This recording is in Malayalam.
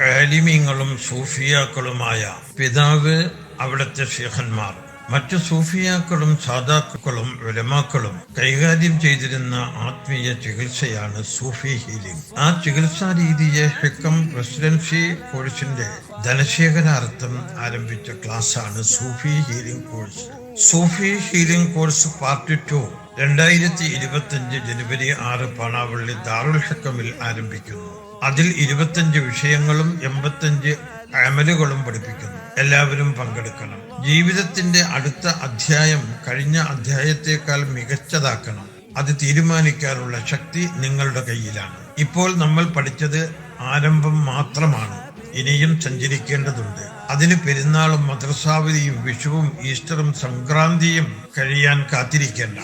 ആലിമീങ്ങളും സൂഫിയാക്കളുമായ പിതാവ്, അവിടുത്തെ ശേഖന്മാർ, മറ്റു സൂഫിയാക്കളും സാദാക്കളും ഉലമാക്കളും കൈകാര്യം ചെയ്തിരുന്ന ആത്മീയ ചികിത്സയാണ് സൂഫി ഹീലിംഗ്. ആ ചികിത്സാ രീതിയെ ഹിക്കം റെസിഡൻസി കോഴ്സിന്റെ ധനശേഖരാർത്ഥം ആരംഭിച്ച ക്ലാസ്സാണ് സൂഫി ഹീലിംഗ് കോഴ്സ്. സൂഫി ഹീലിംഗ് കോഴ്സ് പാർട്ട് 2 2025 ജനുവരി 6 പാണാവള്ളി ദാറുൽ ഹക്കമിൽ ആരംഭിക്കുന്നു. അതിൽ 25 വിഷയങ്ങളും 85 അമലുകളും പഠിപ്പിക്കുന്നു. എല്ലാവരും പങ്കെടുക്കണം. ജീവിതത്തിന്റെ അടുത്ത അധ്യായം കഴിഞ്ഞ അധ്യായത്തെക്കാൾ മികച്ചതാക്കണം. അത് തീരുമാനിക്കാനുള്ള ശക്തി നിങ്ങളുടെ കയ്യിലാണ്. ഇപ്പോൾ നമ്മൾ പഠിച്ചത് ആരംഭം മാത്രമാണ്. ഇനിയും സഞ്ചരിക്കേണ്ടതുണ്ട്. അതിന് പെരുന്നാളും മദ്രസാവധിയും വിഷുവും ഈസ്റ്ററും സംക്രാന്തിയും കഴിയാൻ കാത്തിരിക്കേണ്ട.